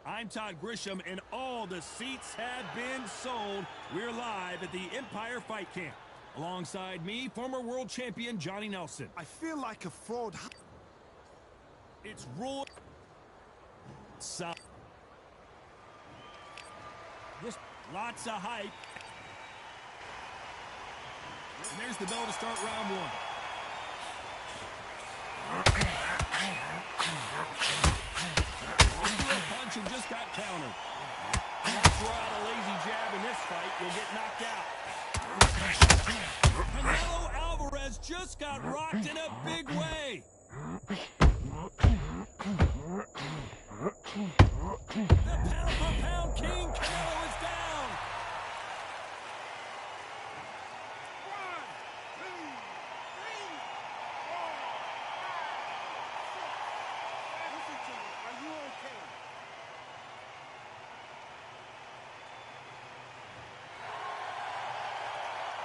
I'm Todd Grisham, and all the seats have been sold. We're live at the Empire Fight Camp. Alongside me, former world champion Johnny Nelson. I feel like a fraud. It's Roy. Just lots of hype. And there's the bell to start round one. Punch and just got countered. Throw out a lazy jab in this fight, you'll get knocked out. Canelo Alvarez just got rocked in a big way. The pound-for-pound king, Canelo, is down. 1, 2, 3, 4, 5, 6. Listen to me. Are you okay?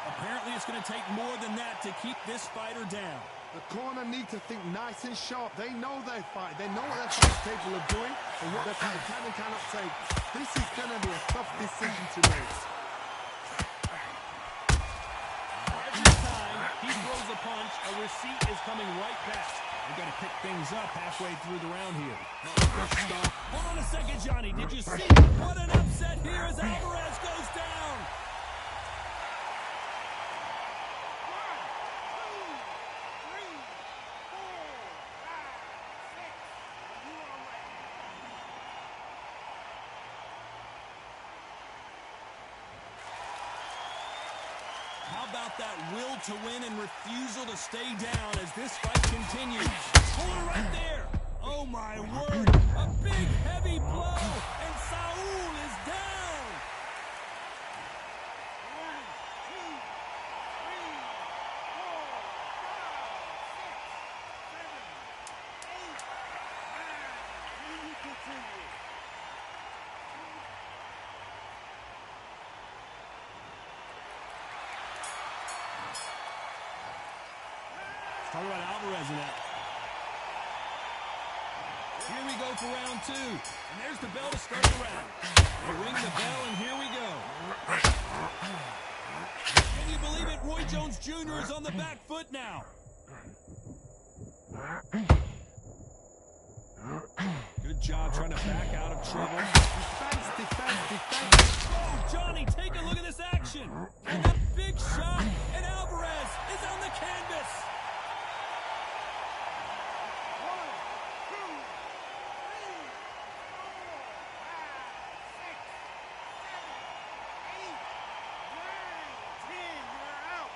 Apparently, it's going to take more than that to keep this fighter down. The corner need to think nice and sharp. They know their fight. They know what their fight's capable of doing and what their fight can and cannot take. This is going to be a tough decision to make. Every time he throws a punch, a receipt is coming right back. They've got to pick things up halfway through the round here. Hold on a second, Johnny. Did you see what an upset here as Alvarez goes down? How about that will to win and refusal to stay down as this fight continues? Hold it right there. Oh, my word. A big, heavy blow, and Saul is down. 1, 2, 3, 4, 5, 6, 7, 8, 9. Can you continue? Talk about Alvarez in that. Here we go for round two. And there's the bell to start the round. They ring the bell, and here we go. Can you believe it? Roy Jones Jr. is on the back foot now. Good job trying to back out of trouble. Defense, defense, defense. Oh, Johnny, take a look at this action. And a big shot, and Alvarez is on the canvas. 1, 2, 3, 4, 5, 6, 7, 8, 9, 10. You're out.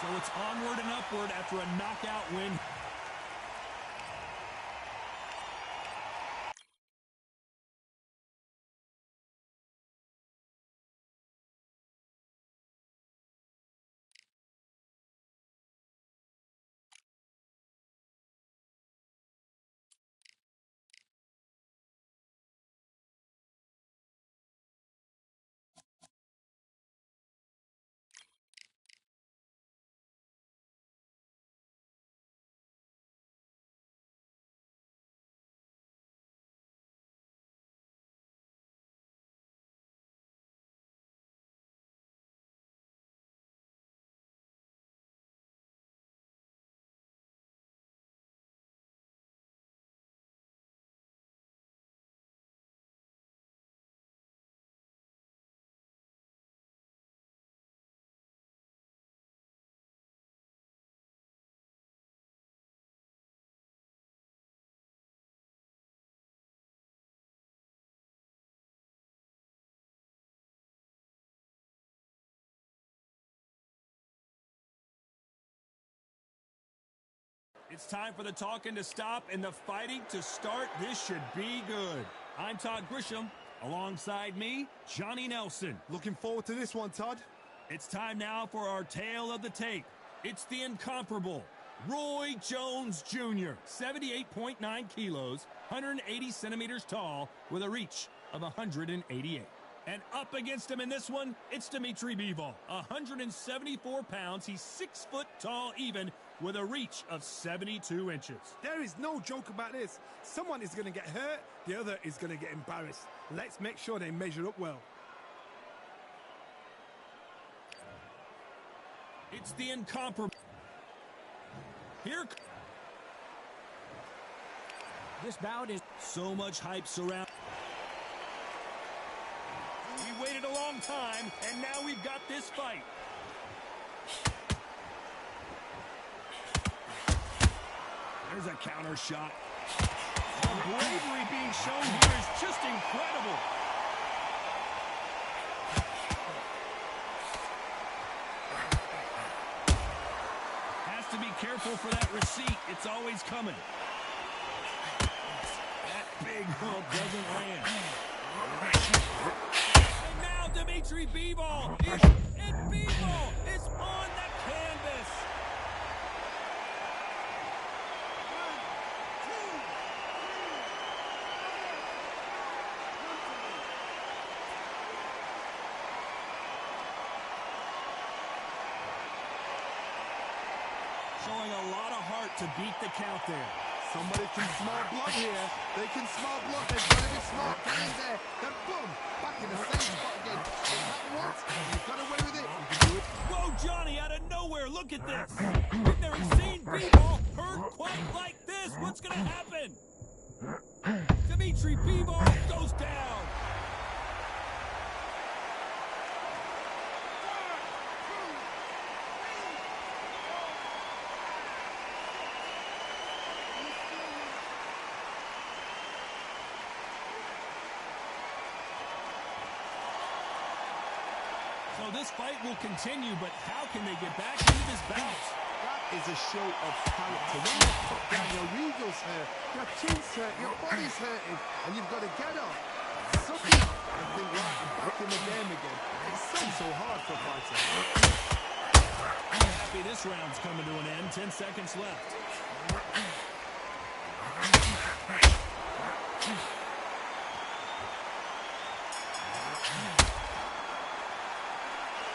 So it's onward and upward after a knockout win. It's time for the talking to stop and the fighting to start. This should be good. I'm Todd Grisham. Alongside me, Johnny Nelson. Looking forward to this one, Todd. It's time now for our tale of the tape. It's the incomparable Roy Jones Jr., 78.9 kilos, 180 centimeters tall, with a reach of 188. And up against him in this one, it's Dimitri Bivol. 174 pounds. He's 6 foot tall even, with a reach of 72 inches. There is no joke about this. Someone is going to get hurt, the other is going to get embarrassed. Let's make sure they measure up well. It's the incomparable. Here. This bout is so much hype surround. We waited a long time, and now we've got this fight. There's a counter shot. The bravery being shown here is just incredible. Has to be careful for that receipt. It's always coming. That big hook doesn't land. And now Dimitri Bivol is on the canvas. Showing a lot of heart to beat the count there. Somebody can smell blood here. They can smell blood. They've got to be smart. Get in there. Then boom. Back in the same spot again. That once. You've got away with it. You can do it. Whoa, Johnny, out of nowhere. Look at this. We've never seen Bivol hurt quite like this. What's going to happen? Dimitri Bivol goes down. So this fight will continue, but how can they get back into this bout? That is a show of character. When you're put down, your ego's hurt, your chin's hurt, your body's hurting, and you've got to get up, suck it up, and think, right, I'm back in the game again. It's so hard for a fighter. I'm happy this round's coming to an end. 10 seconds left.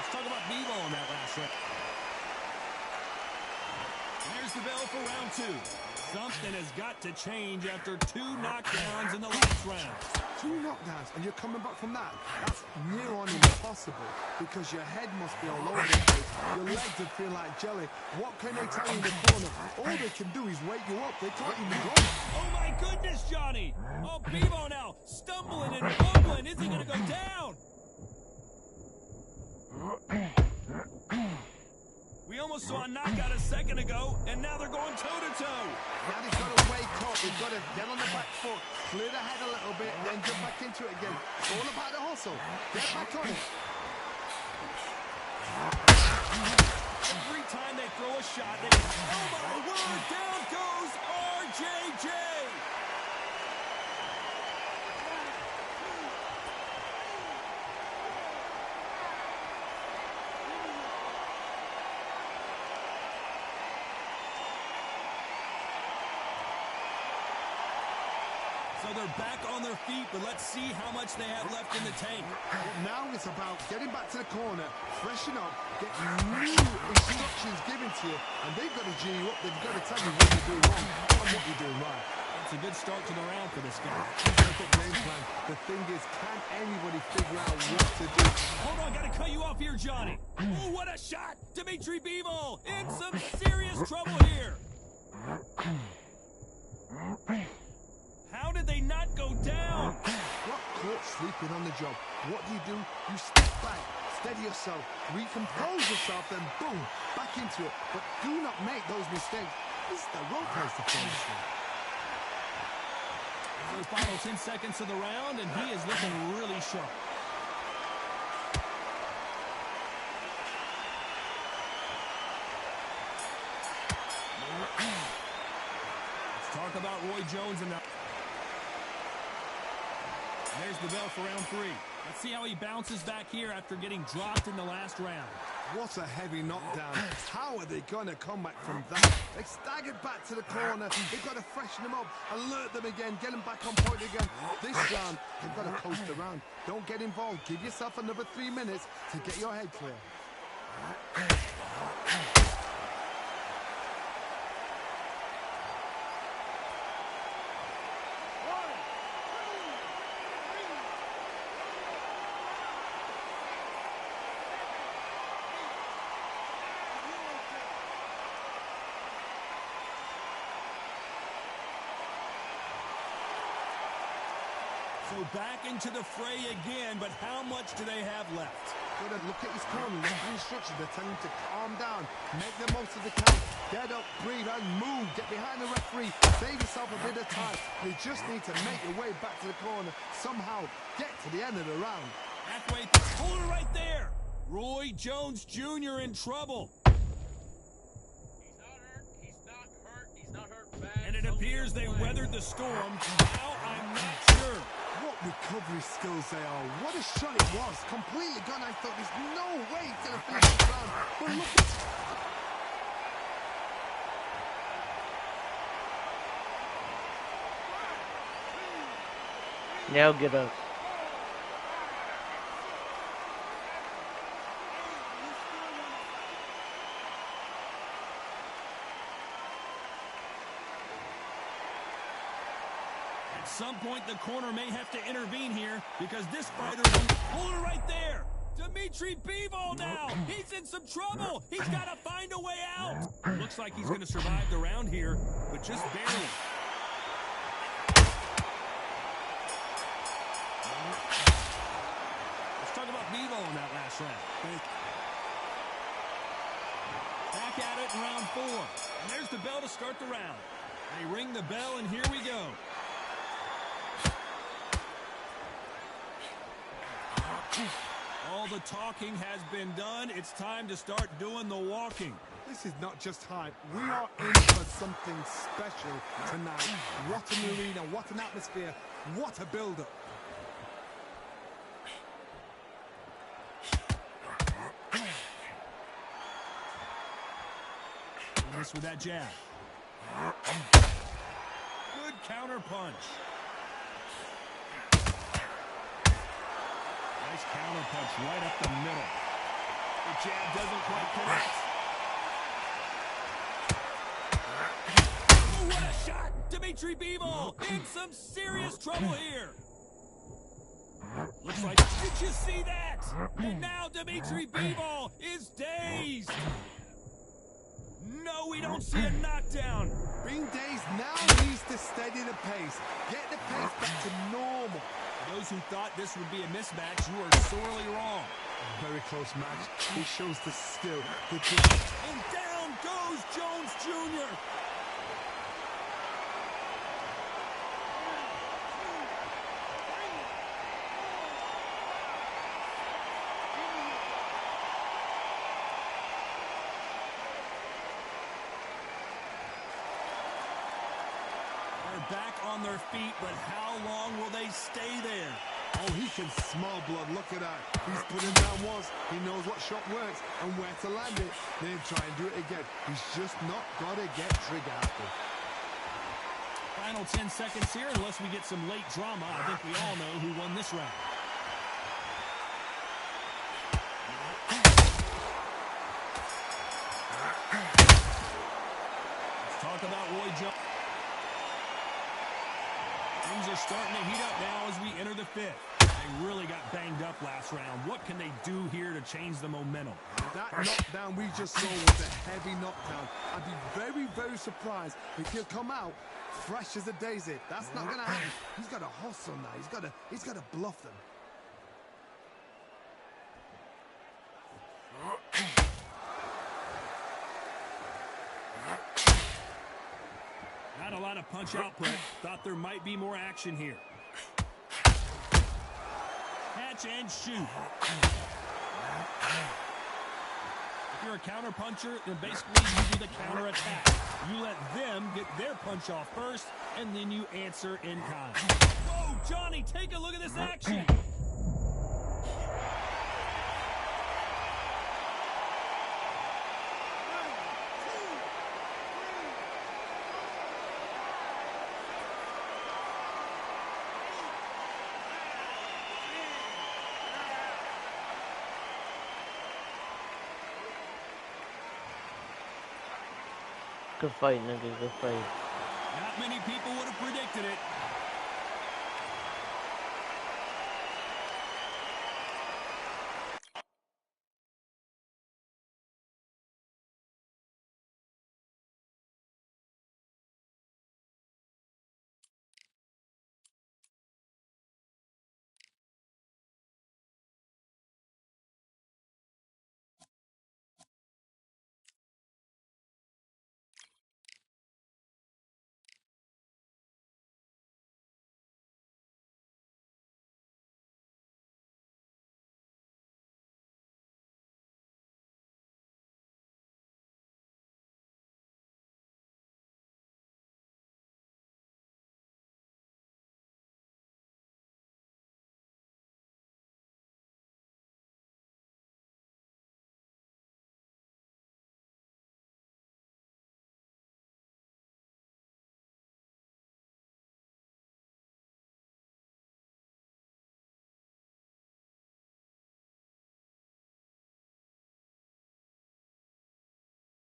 Talk about Bivol in that last round. There's the bell for round 2. Something has got to change after 2 knockdowns in the last round. 2 knockdowns, and you're coming back from that? That's near on impossible, because your head must be all over the place. Your legs would feel like jelly. What can they tell you in the corner? All they can do is wake you up. They can't even go. Oh my goodness, Johnny! Oh, Bivol now stumbling and bumbling. Is he going to go down? We almost saw a knockout a second ago, and now they're going toe-to-toe. Now they've got to wake up. They've got to get on the back foot, clear the head a little bit, then jump back into it again. It's all about the hustle. Get back on it. Every time they throw a shot, they... Oh, my word! Down goes RJJ! So they're back on their feet, but let's see how much they have left in the tank. Now it's about getting back to the corner, freshen up, get new instructions given to you, and they've got to G you up. They've got to tell you what you're doing wrong and what you're doing right. It's a good start to the round for this guy. Perfect game plan. The thing is, can anybody figure out what to do? Hold on, gotta cut you off here, Johnny. Oh, what a shot! Dimitri Bivol in some serious trouble here. How did they not go down? Got caught sleeping on the job. What do? You step back, steady yourself, recompose yourself, then boom, back into it. But do not make those mistakes. This is the wrong place to finish. The final 10 seconds of the round, and he is looking really sharp. Let's talk about Roy Jones and the... There's the bell for round 3. Let's see how he bounces back here after getting dropped in the last round. What a heavy knockdown. How are they going to come back from that? They staggered back to the corner. They've got to freshen them up, alert them again, get them back on point again. This round, they've got to coast around. Don't get involved. Give yourself another 3 minutes to get your head clear. So back into the fray again, but how much do they have left? Good, look at his corner, look at the instructions. They're telling him to calm down, make the most of the count, get up, breathe, and move. Get behind the referee, save yourself a bit of time. You just need to make your way back to the corner, somehow get to the end of the round. Halfway, hold it right there. Roy Jones Jr. in trouble. He's not hurt bad. And it appears they weathered the storm. Now I'm not sure. What recovery skills they are. What a shot it was. Completely gone. I thought there's no way he's going to finish this round. But look at... Now get up. At some point, the corner may have to intervene here because this fighter hold it right there. Dimitri Bivol now. He's in some trouble. He's got to find a way out. Looks like he's going to survive the round here, but just barely. Let's talk about Bivol in that last round. Back at it in round 4. And there's the bell to start the round. They ring the bell, and here we go. All the talking has been done. It's time to start doing the walking. This is not just hype. We are in for something special tonight. What an arena, what an atmosphere, what a build-up. Miss with that jab. Good counter punch. Nice counter punch right up the middle. The jab doesn't quite connect. Oh, what a shot! Dimitri Bivol in some serious trouble here. Looks like, did you see that? And now Dimitri Bivol is dazed. No, we don't see a knockdown. Being dazed now needs to steady the pace. Get the pace back to normal. Those who thought this would be a mismatch, you are sorely wrong. Very close match. He shows the skill. And down goes Jones Jr. Back on their feet, but how long will they stay there? Oh, he can smell blood. Look at that. He's put him down once. He knows what shot works and where to land it. Then try and do it again. He's just not got to get trigger happy. Final 10 seconds here, unless we get some late drama. I think we all know who won this round. Let's talk about Roy Jones. Things are starting to heat up now as we enter the 5th. They really got banged up last round. What can they do here to change the momentum? That knockdown we just saw was a heavy knockdown. I'd be very, very surprised if he'll come out fresh as a daisy. That's not going to happen. He's got to hustle now. He's got to bluff them. Not a lot of punch output. Thought there might be more action here. Catch and shoot. If you're a counter puncher, then basically you do the counter attack. You let them get their punch off first, and then you answer in kind. Whoa, Johnny, take a look at this action. Good fight, nigga. Good fight. Not many people would have predicted it.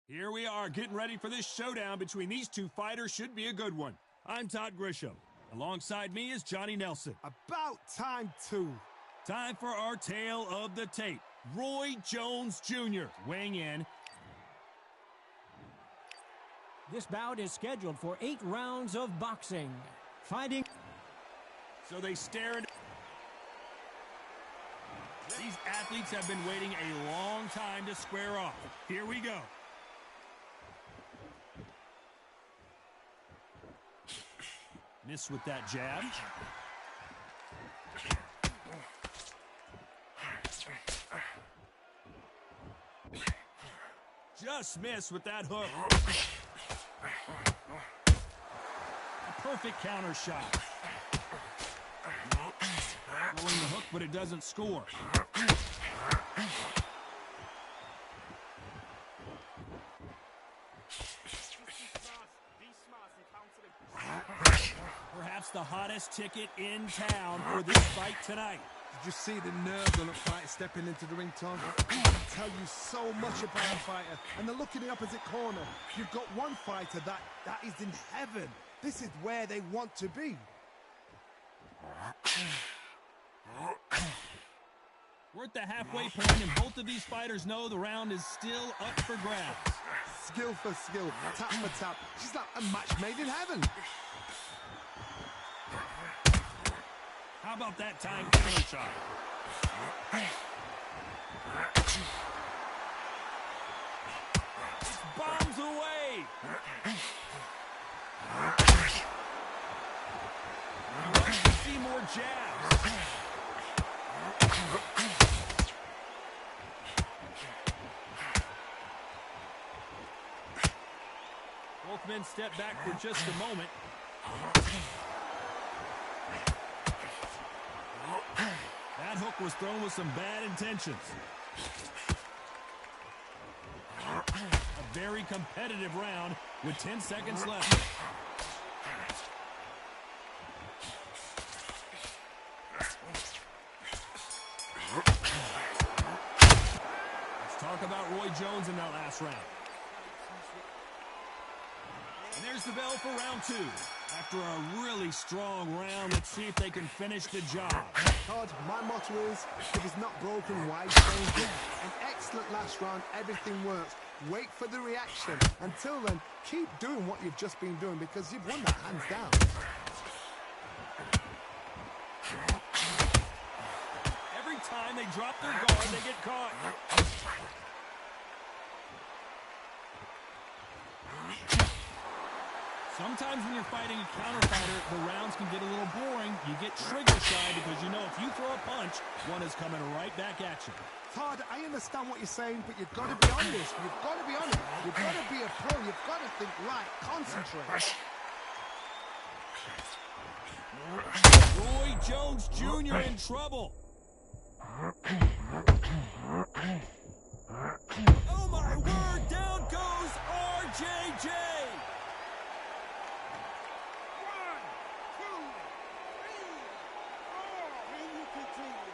Here we are getting ready for this showdown between these two fighters. Should be a good one. I'm Todd Grisham. Alongside me is Johnny Nelson. About time, too. Time for our tale of the tape. Roy Jones Jr. weighing in. This bout is scheduled for 8 rounds of boxing. Fighting. So they stared. These athletes have been waiting a long time to square off. Here we go. Missed with that jab. Just missed with that hook. A perfect counter shot. Throwing the hook, but it doesn't score. Perhaps the hottest ticket in town for this fight tonight. Did you see the nerves on a fighter stepping into the ring, Tom? I tell you so much about a fighter. And the look in the opposite corner. You've got one fighter that is in heaven. This is where they want to be. We're at the halfway point, and both of these fighters know the round is still up for grabs. Skill for skill, tap for tap. She's like a match made in heaven. How about that time counter shot? It's bombs away. I'd like to see more jabs. Both men step back for just a moment. That hook was thrown with some bad intentions. A very competitive round with 10 seconds left. Let's talk about Roy Jones in that last round. And there's the bell for round 2. After a really strong round, let's see if they can finish the job. Todd, my motto is, if it's not broken, why change it? An excellent last round, everything works. Wait for the reaction. Until then, keep doing what you've just been doing because you've won that hands down. Every time they drop their guard, they get caught. Sometimes when you're fighting a counter fighter, the rounds can get a little boring. You get trigger shy because you know if you throw a punch, one is coming right back at you. Todd, I understand what you're saying, but you've got to be honest. You've got to be honest. You've got to be a pro. You've got to think right. Concentrate. Roy Jones Jr. in trouble. Oh my word, down goes RJJ. 1, 2, 3, 4. And you continue.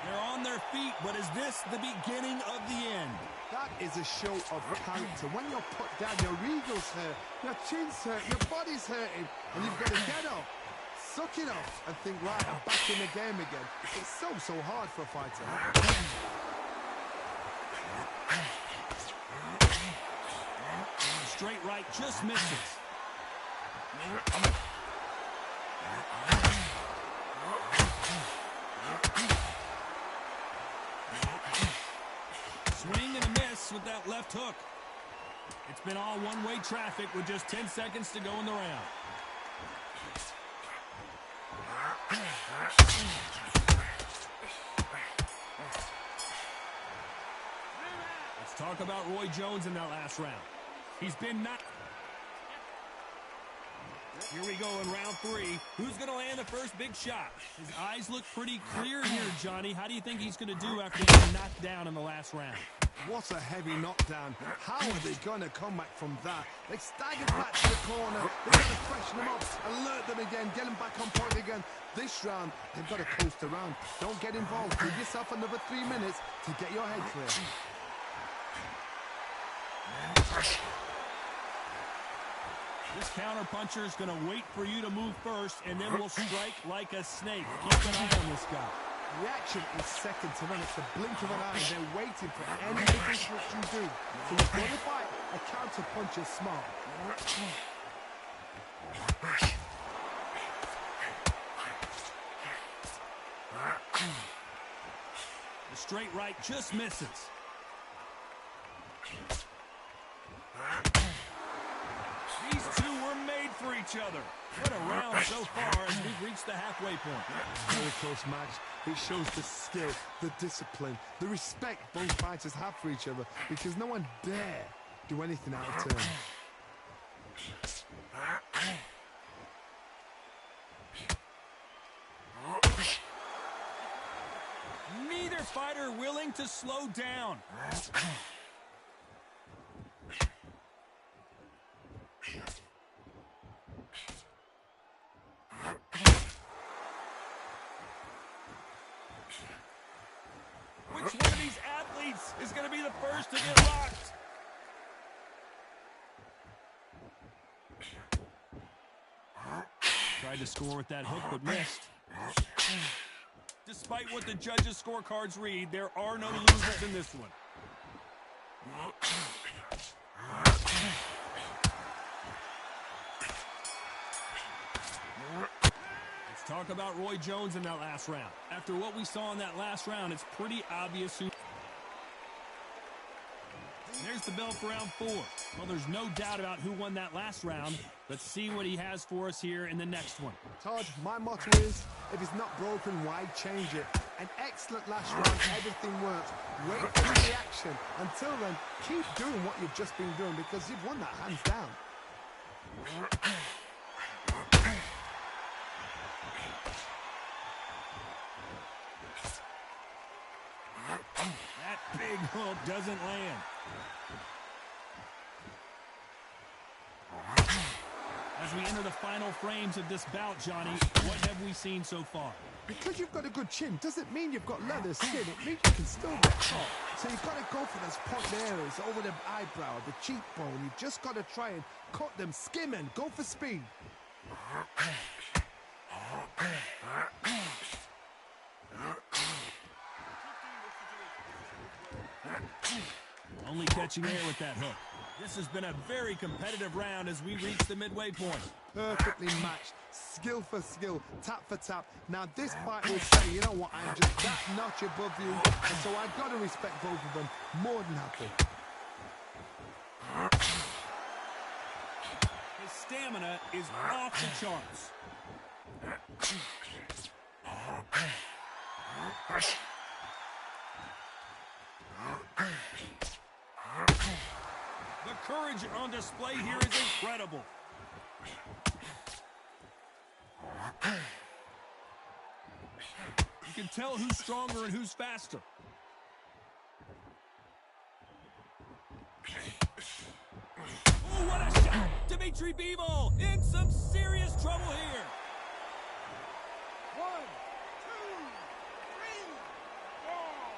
They're on their their feet, but is this the beginning of the end? That is a show of character. When you're put down, your ego's hurt, your chin's hurt, your body's hurting, and you've got to get up, suck it up, and think, right, I'm back in the game again. It's so hard for a fighter. Straight right just misses. Swing and a miss with that left hook. It's been all one-way traffic with just 10 seconds to go in the round. Let's talk about Roy Jones in that last round. He's been knocked. Here we go in round 3. Who's going to land the first big shot? His eyes look pretty clear here, Johnny. How do you think he's going to do after getting knocked down in the last round? What a heavy knockdown. How are they going to come back from that? They staggered back to the corner. They've got to freshen them up, alert them again, get them back on point again. This round, they've got to coast around. Don't get involved. Give yourself another 3 minutes to get your head clear. This counter-puncher is going to wait for you to move first, and then will strike like a snake. Keep an eye on this guy. Reaction is second to none. It's the blink of an eye. They're waiting for any difference what you do. So you've got to fight a counter-puncher smart. The straight right just misses. These two were made for each other. What a round so far as we've reached the halfway point. Very close match. It shows the skill, the discipline, the respect both fighters have for each other, because no one dare do anything out of turn. Neither fighter willing to slow down. Which one of these athletes is going to be the first to get locked? Tried to score with that hook, but missed. Despite what the judges' scorecards read, there are no losers in this one. Let's talk about Roy Jones in that last round. After what we saw in that last round, it's pretty obvious who... There's the bell for round 4. Well, there's no doubt about who won that last round. Let's see what he has for us here in the next one. Todd, my motto is, if it's not broken, why change it? An excellent last round, everything works. Wait for the reaction. Until then, keep doing what you've just been doing, because you've won that hands down. That big hook doesn't land. As we enter the final frames of this bout, Johnny, what have we seen so far? Because you've got a good chin doesn't mean you've got leather skin. It means you can still get caught. So you've got to go for those point areas over the eyebrow, the cheekbone. You've just got to try and cut them, skim and go for speed. Only catching air with that hook. This has been a very competitive round as we reach the midway point. Perfectly matched, skill for skill, tap for tap. Now this fight will say, you know what, I'm just that notch above you, and so I've got to respect both of them more than happy. His stamina is off the charts. The courage on display here is incredible. You can tell who's stronger and who's faster. Oh, what a shot! Dimitri Bivol in some serious trouble here. 1, 2, 3, 4.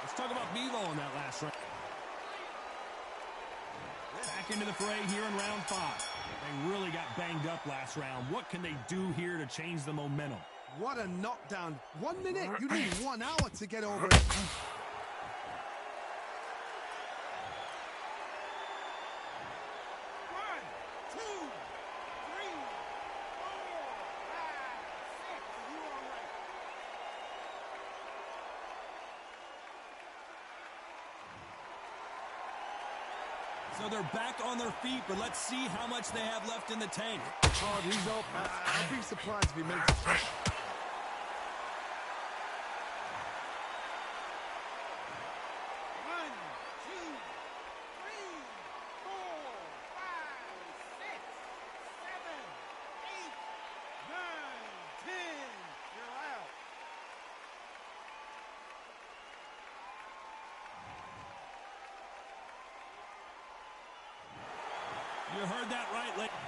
Let's talk about Bevo in that last round. Back into the fray here in round 5. They really got banged up last round. What can they do here to change the momentum? What a knockdown. 1 minute. You need 1 hour to get over it. 2, 3, 4, 5, 6. You are right. So they're back on their feet, but let's see how much they have left in the tank. Hard result. I'd be surprised if he makes it. 1, 2, 3, 4, 5, 6, 7, 8, 9, 10. You're out. You heard that right, ladies.